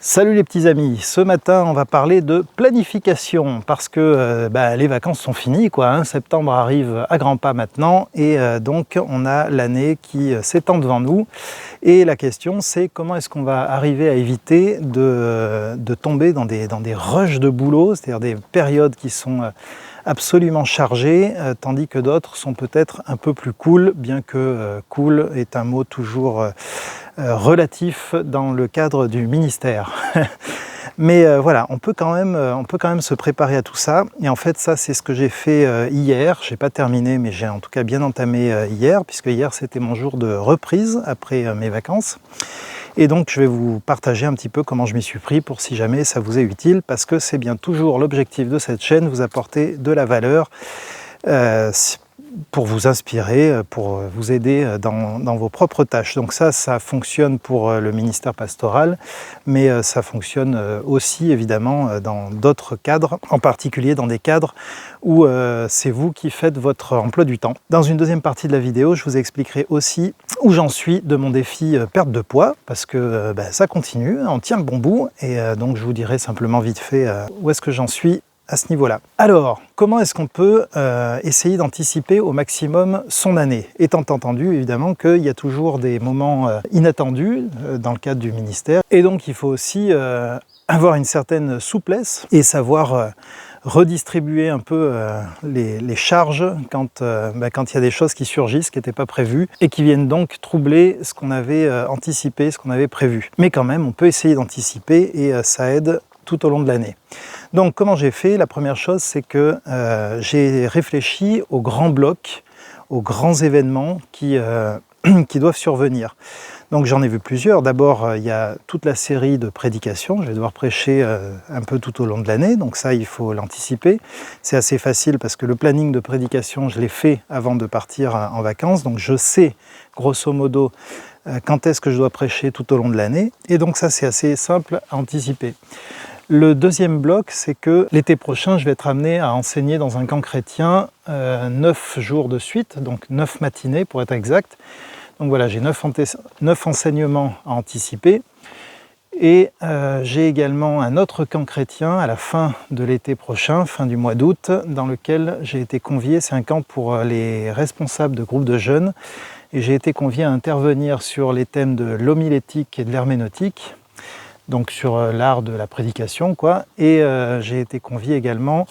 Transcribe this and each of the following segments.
Salut les petits amis, ce matin on va parler de planification parce que les vacances sont finies quoi, hein. Septembre arrive à grands pas maintenant et donc on a l'année qui s'étend devant nous et la question c'est comment est-ce qu'on va arriver à éviter de tomber dans des rushs de boulot, c'est-à-dire des périodes qui sont absolument chargées tandis que d'autres sont peut-être un peu plus cool, bien que cool est un mot toujours relatif dans le cadre du ministère. Mais voilà, on peut quand même se préparer à tout ça. Et en fait, ça, c'est ce que j'ai fait hier. Je n'ai pas terminé, mais j'ai en tout cas bien entamé hier, puisque hier, c'était mon jour de reprise après mes vacances. Et donc, je vais vous partager un petit peu comment je m'y suis pris pour si jamais ça vous est utile, parce que c'est bien toujours l'objectif de cette chaîne, vous apporter de la valeur, pour vous inspirer, pour vous aider dans vos propres tâches. Donc ça fonctionne pour le ministère pastoral, mais ça fonctionne aussi évidemment dans d'autres cadres, en particulier dans des cadres où c'est vous qui faites votre emploi du temps. Dans une deuxième partie de la vidéo, je vous expliquerai aussi où j'en suis de mon défi perte de poids, parce que ça continue, on tient le bon bout, et donc je vous dirai simplement vite fait où est-ce que j'en suis à ce niveau-là. Alors, comment est-ce qu'on peut essayer d'anticiper au maximum son année? Étant entendu, évidemment, qu'il y a toujours des moments inattendus dans le cadre du ministère. Et donc, il faut aussi avoir une certaine souplesse et savoir redistribuer un peu les charges quand il y a des choses qui surgissent, qui n'étaient pas prévues, et qui viennent donc troubler ce qu'on avait anticipé, ce qu'on avait prévu. Mais quand même, on peut essayer d'anticiper et ça aide tout au long de l'année. Donc comment j'ai fait? La première chose, c'est que j'ai réfléchi aux grands blocs, aux grands événements qui doivent survenir. Donc j'en ai vu plusieurs. D'abord, il y a toute la série de prédications. Je vais devoir prêcher un peu tout au long de l'année, donc ça, il faut l'anticiper. C'est assez facile parce que le planning de prédication, je l'ai fait avant de partir en vacances, donc je sais, grosso modo, quand est-ce que je dois prêcher tout au long de l'année. Et donc ça, c'est assez simple à anticiper. Le deuxième bloc, c'est que l'été prochain, je vais être amené à enseigner dans un camp chrétien 9 jours de suite, donc 9 matinées pour être exact. Donc voilà, j'ai 9 enseignements à anticiper. Et j'ai également un autre camp chrétien à la fin de l'été prochain, fin du mois d'août, dans lequel j'ai été convié. C'est un camp pour les responsables de groupes de jeunes. Et j'ai été convié à intervenir sur les thèmes de l'homilétique et de l'herméneutique, donc sur l'art de la prédication, quoi. Et j'ai été convié également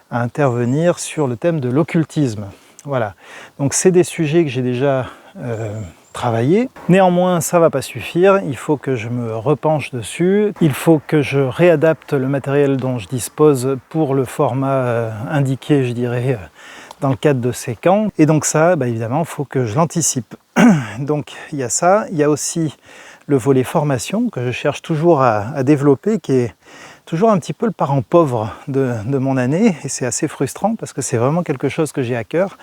à intervenir sur le thème de l'occultisme. Voilà. Donc c'est des sujets que j'ai déjà travaillé. Néanmoins, ça ne va pas suffire. Il faut que je me repenche dessus. Il faut que je réadapte le matériel dont je dispose pour le format indiqué, je dirais, dans le cadre de ces camps. Et donc ça, évidemment, il faut que je l'anticipe. Donc il y a ça. Il y a aussi le volet formation que je cherche toujours à développer, qui est toujours un petit peu le parent pauvre de mon année, et c'est assez frustrant parce que c'est vraiment quelque chose que j'ai à cœur.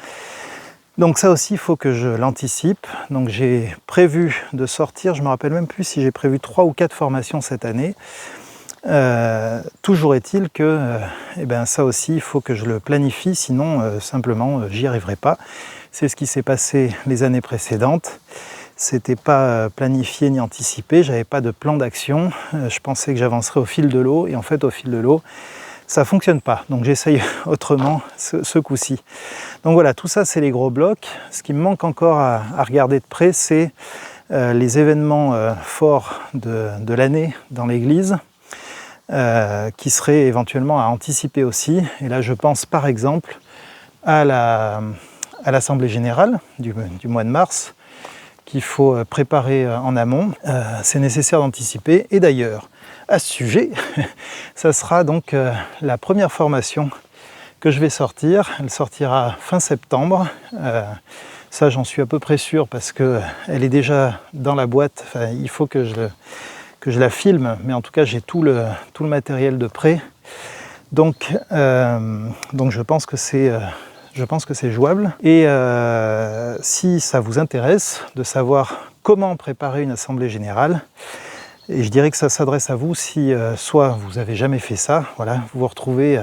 Donc ça aussi, il faut que je l'anticipe. Donc j'ai prévu de sortir, je ne me rappelle même plus si j'ai prévu 3 ou 4 formations cette année. Toujours est-il que ça aussi, il faut que je le planifie, sinon simplement j'y arriverai pas. C'est ce qui s'est passé les années précédentes. C'était pas planifié ni anticipé, j'avais pas de plan d'action, je pensais que j'avancerais au fil de l'eau, et en fait au fil de l'eau, ça fonctionne pas. Donc j'essaye autrement ce coup-ci. Donc voilà, tout ça c'est les gros blocs. Ce qui me manque encore à regarder de près, c'est les événements forts de l'année dans l'église, qui seraient éventuellement à anticiper aussi. Et là je pense par exemple à l'Assemblée générale du mois de mars, qu'il faut préparer en amont. C'est nécessaire d'anticiper. Et d'ailleurs, à ce sujet, ça sera donc la première formation que je vais sortir. Elle sortira fin septembre. Ça, j'en suis à peu près sûr parce qu'elle est déjà dans la boîte. Enfin, il faut que je la filme, mais en tout cas, j'ai tout le matériel de prêt. Donc je pense que c'est jouable. Et si ça vous intéresse de savoir comment préparer une assemblée générale, et je dirais que ça s'adresse à vous si soit vous n'avez jamais fait ça, voilà, vous vous retrouvez,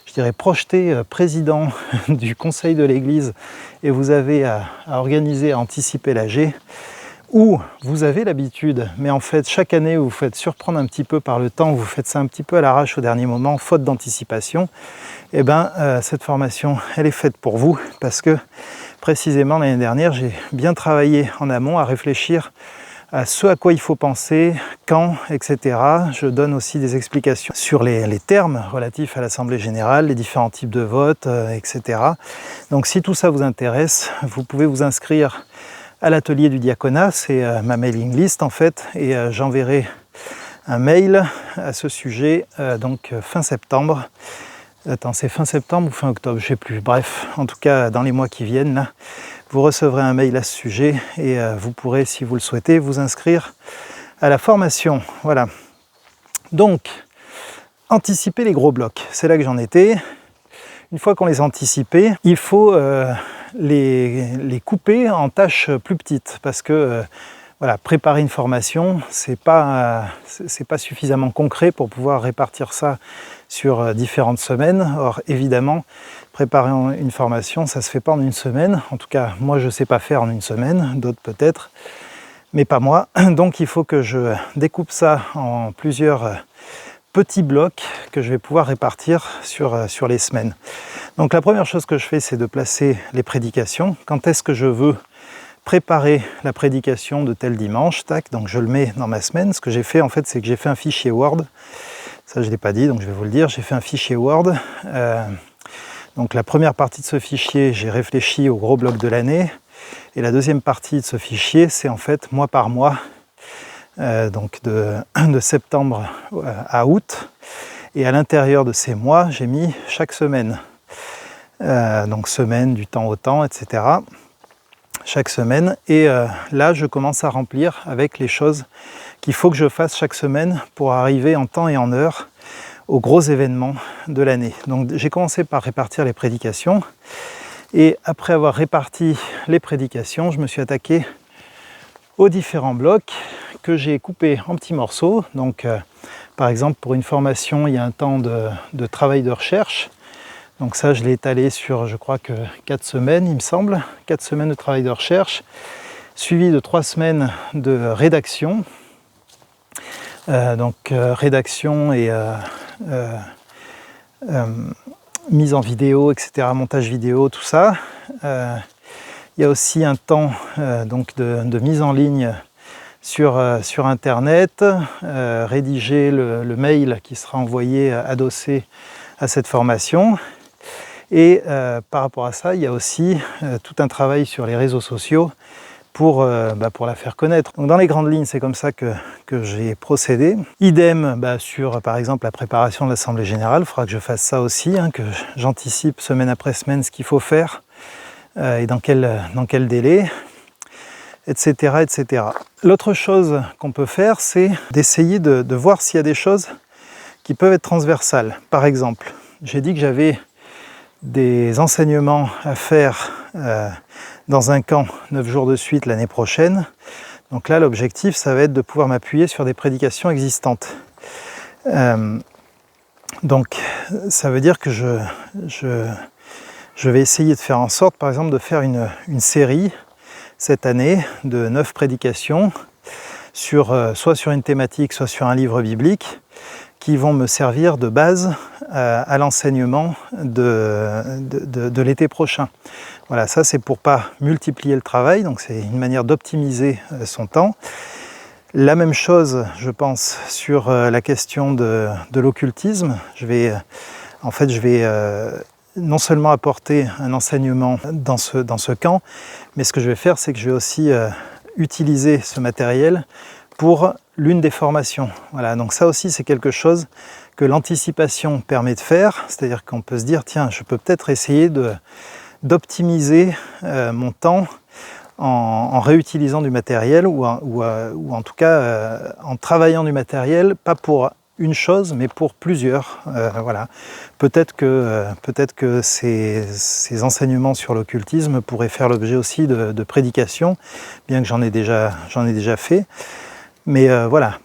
je dirais, projeté président du conseil de l'église et vous avez à organiser, à anticiper l'AG, ou vous avez l'habitude, mais en fait chaque année vous vous faites surprendre un petit peu par le temps, vous faites ça un petit peu à l'arrache au dernier moment, faute d'anticipation, et bien cette formation elle est faite pour vous, parce que précisément l'année dernière j'ai bien travaillé en amont à réfléchir à ce à quoi il faut penser, quand, etc. Je donne aussi des explications sur les termes relatifs à l'Assemblée Générale, les différents types de votes, etc. Donc si tout ça vous intéresse, vous pouvez vous inscrire à l'atelier du diaconat, c'est ma mailing list en fait, et j'enverrai un mail à ce sujet donc fin septembre. Attends, c'est fin septembre ou fin octobre, je ne sais plus. Bref, en tout cas, dans les mois qui viennent, là, vous recevrez un mail à ce sujet et vous pourrez, si vous le souhaitez, vous inscrire à la formation. Voilà. Donc, anticiper les gros blocs, c'est là que j'en étais. Une fois qu'on les a anticipés, il faut les couper en tâches plus petites, parce que voilà, préparer une formation, c'est pas suffisamment concret pour pouvoir répartir ça sur différentes semaines. Or, évidemment, préparer une formation, ça se fait pas en une semaine. En tout cas, moi, je sais pas faire en une semaine, d'autres peut-être, mais pas moi. Donc, il faut que je découpe ça en plusieurs petits blocs que je vais pouvoir répartir sur les semaines. Donc, la première chose que je fais, c'est de placer les prédications. Quand est-ce que je veux préparer la prédication de tel dimanche, tac, donc je le mets dans ma semaine. Ce que j'ai fait en fait, c'est que j'ai fait un fichier Word, ça je ne l'ai pas dit, donc je vais vous le dire, j'ai fait un fichier Word, donc la première partie de ce fichier, j'ai réfléchi au gros bloc de l'année, et la deuxième partie de ce fichier, c'est en fait mois par mois, donc de septembre à août, et à l'intérieur de ces mois, j'ai mis chaque semaine, donc semaine, du temps au temps, etc., chaque semaine, et là je commence à remplir avec les choses qu'il faut que je fasse chaque semaine pour arriver en temps et en heure aux gros événements de l'année. Donc j'ai commencé par répartir les prédications, et après avoir réparti les prédications, je me suis attaqué aux différents blocs que j'ai coupés en petits morceaux. Donc par exemple, pour une formation, il y a un temps de travail de recherche. Donc ça, je l'ai étalé sur, je crois que 4 semaines, il me semble. 4 semaines de travail de recherche, suivi de 3 semaines de rédaction. Rédaction et mise en vidéo, etc., montage vidéo, tout ça. Il y a aussi un temps donc de mise en ligne sur Internet, rédiger le mail qui sera envoyé adossé à cette formation. Et par rapport à ça, il y a aussi tout un travail sur les réseaux sociaux pour la faire connaître. Donc dans les grandes lignes, c'est comme ça que j'ai procédé. Idem sur, par exemple, la préparation de l'Assemblée Générale. Il faudra que je fasse ça aussi, que j'anticipe semaine après semaine ce qu'il faut faire et dans quel délai, etc., etc. L'autre chose qu'on peut faire, c'est d'essayer de voir s'il y a des choses qui peuvent être transversales. Par exemple, j'ai dit que j'avais des enseignements à faire dans un camp 9 jours de suite l'année prochaine. Donc là, l'objectif, ça va être de pouvoir m'appuyer sur des prédications existantes. Donc, ça veut dire que je vais essayer de faire en sorte, par exemple, de faire une série cette année de 9 prédications, soit sur une thématique, soit sur un livre biblique, qui vont me servir de base à l'enseignement de l'été prochain. Voilà, ça c'est pour pas multiplier le travail, donc c'est une manière d'optimiser son temps. La même chose, je pense, sur la question de l'occultisme. Je vais non seulement apporter un enseignement dans ce camp, mais ce que je vais faire, c'est que je vais aussi utiliser ce matériel pour l'une des formations. Voilà, donc ça aussi c'est quelque chose que l'anticipation permet de faire, c'est-à-dire qu'on peut se dire, tiens, je peux peut-être essayer d'optimiser mon temps en réutilisant du matériel ou en tout cas en travaillant du matériel, pas pour une chose, mais pour plusieurs. Voilà. Peut-être que ces enseignements sur l'occultisme pourraient faire l'objet aussi de prédications, bien que j'en ai déjà fait. Mais voilà,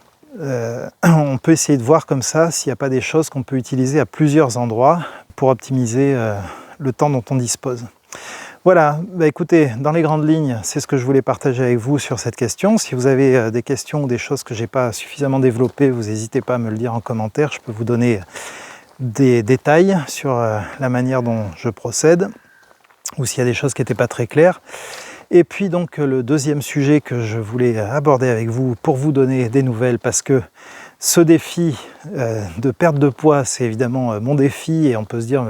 on peut essayer de voir comme ça s'il n'y a pas des choses qu'on peut utiliser à plusieurs endroits pour optimiser le temps dont on dispose. Voilà, bah écoutez, dans les grandes lignes, c'est ce que je voulais partager avec vous sur cette question. Si vous avez des questions ou des choses que je n'ai pas suffisamment développées, vous n'hésitez pas à me le dire en commentaire. Je peux vous donner des détails sur la manière dont je procède, ou s'il y a des choses qui n'étaient pas très claires. Et puis donc le deuxième sujet que je voulais aborder avec vous pour vous donner des nouvelles, parce que ce défi de perte de poids, c'est évidemment mon défi, et on peut se dire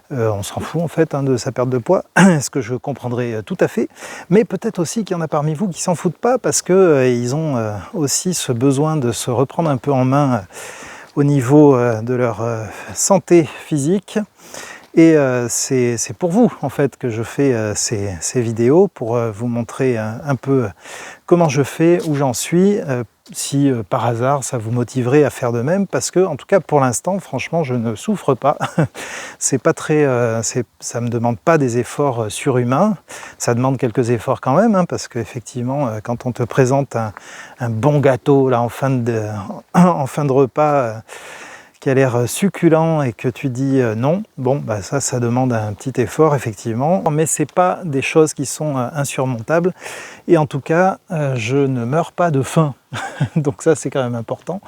on s'en fout en fait de sa perte de poids, ce que je comprendrais tout à fait, mais peut-être aussi qu'il y en a parmi vous qui s'en foutent pas parce que ils ont aussi ce besoin de se reprendre un peu en main au niveau de leur santé physique. Et c'est pour vous en fait que je fais ces vidéos, pour vous montrer un peu comment je fais, où j'en suis, si par hasard ça vous motiverait à faire de même, parce que en tout cas pour l'instant franchement je ne souffre pas. C'est pas très, ça me demande pas des efforts surhumains, ça demande quelques efforts quand même, parce qu'effectivement quand on te présente un bon gâteau là en fin de repas, qui a l'air succulent et que tu dis non, bon bah ça demande un petit effort effectivement, mais c'est pas des choses qui sont insurmontables, et en tout cas je ne meurs pas de faim. Donc ça c'est quand même important.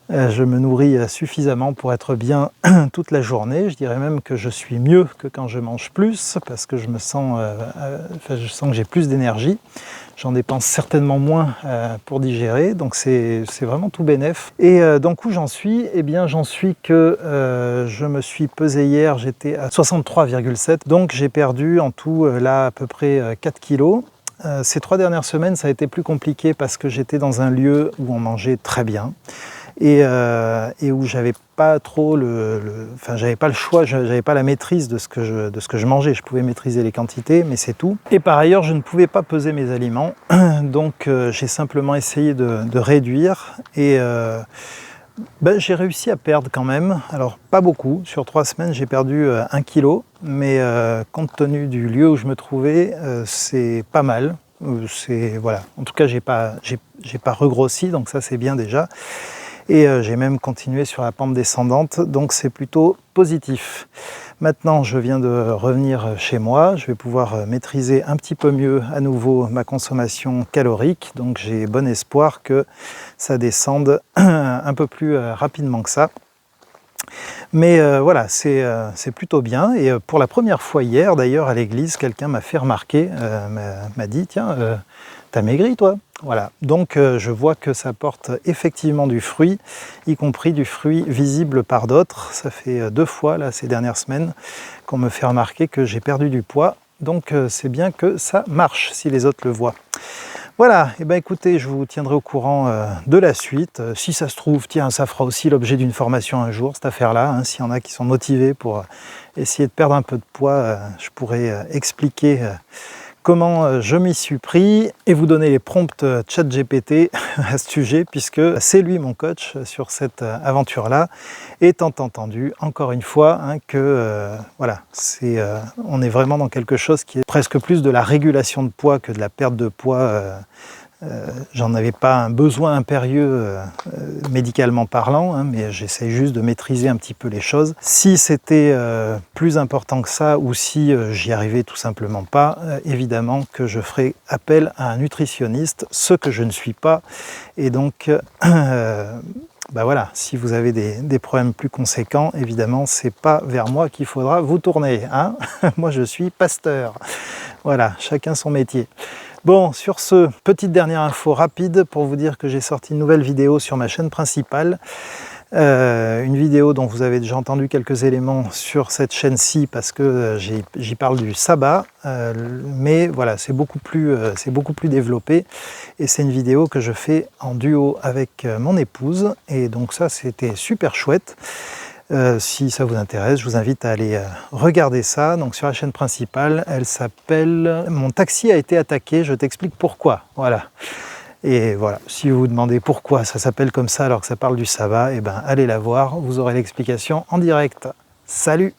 Je me nourris suffisamment pour être bien toute la journée. Je dirais même que je suis mieux que quand je mange plus, parce que je sens que j'ai plus d'énergie. J'en dépense certainement moins pour digérer, donc c'est vraiment tout bénef. Et donc où j'en suis? Eh bien j'en suis que je me suis pesé hier, j'étais à 63,7, donc j'ai perdu en tout là à peu près 4 kilos. Ces 3 dernières semaines ça a été plus compliqué parce que j'étais dans un lieu où on mangeait très bien. Et où j'avais pas trop j'avais pas le choix, j'avais pas la maîtrise de ce que je mangeais. Je pouvais maîtriser les quantités, mais c'est tout. Et par ailleurs, je ne pouvais pas peser mes aliments, donc j'ai simplement essayé de réduire, et j'ai réussi à perdre quand même. Alors pas beaucoup, sur 3 semaines j'ai perdu 1 kg, mais compte tenu du lieu où je me trouvais, c'est pas mal. Voilà. En tout cas, j'ai pas regrossi, donc ça c'est bien déjà. Et j'ai même continué sur la pente descendante, donc c'est plutôt positif. Maintenant, je viens de revenir chez moi, je vais pouvoir maîtriser un petit peu mieux à nouveau ma consommation calorique, donc j'ai bon espoir que ça descende un peu plus rapidement que ça. Mais voilà, c'est plutôt bien, et pour la première fois hier d'ailleurs à l'église, quelqu'un m'a fait remarquer, m'a dit « Tiens, t'as maigri toi ?» Voilà, donc je vois que ça porte effectivement du fruit, y compris du fruit visible par d'autres. Ça fait 2 fois là, ces dernières semaines, qu'on me fait remarquer que j'ai perdu du poids, donc c'est bien que ça marche si les autres le voient. Voilà, et ben écoutez, je vous tiendrai au courant de la suite. Si ça se trouve, tiens, ça fera aussi l'objet d'une formation un jour, cette affaire-là. S'il y en a qui sont motivés pour essayer de perdre un peu de poids, je pourrais expliquer comment je m'y suis pris et vous donner les prompts ChatGPT à ce sujet, puisque c'est lui mon coach sur cette aventure-là, étant entendu, encore une fois, que voilà, on est vraiment dans quelque chose qui est presque plus de la régulation de poids que de la perte de poids. J'en avais pas un besoin impérieux médicalement parlant, mais j'essaie juste de maîtriser un petit peu les choses. Si c'était plus important que ça, ou si j'y arrivais tout simplement pas, évidemment que je ferai appel à un nutritionniste, ce que je ne suis pas. Et donc voilà, si vous avez des problèmes plus conséquents, évidemment c'est pas vers moi qu'il faudra vous tourner, Moi je suis pasteur. Voilà, chacun son métier. Bon, sur ce, petite dernière info rapide pour vous dire que j'ai sorti une nouvelle vidéo sur ma chaîne principale. Une vidéo dont vous avez déjà entendu quelques éléments sur cette chaîne-ci, parce que j'y parle du sabbat, mais voilà, c'est beaucoup plus développé, et c'est une vidéo que je fais en duo avec mon épouse, et donc ça c'était super chouette. Si ça vous intéresse, je vous invite à aller regarder ça. Donc sur la chaîne principale, elle s'appelle « Mon taxi a été attaqué, je t'explique pourquoi ». Voilà. Et voilà, si vous vous demandez pourquoi ça s'appelle comme ça alors que ça parle du sabbat, eh ben allez la voir, vous aurez l'explication en direct. Salut!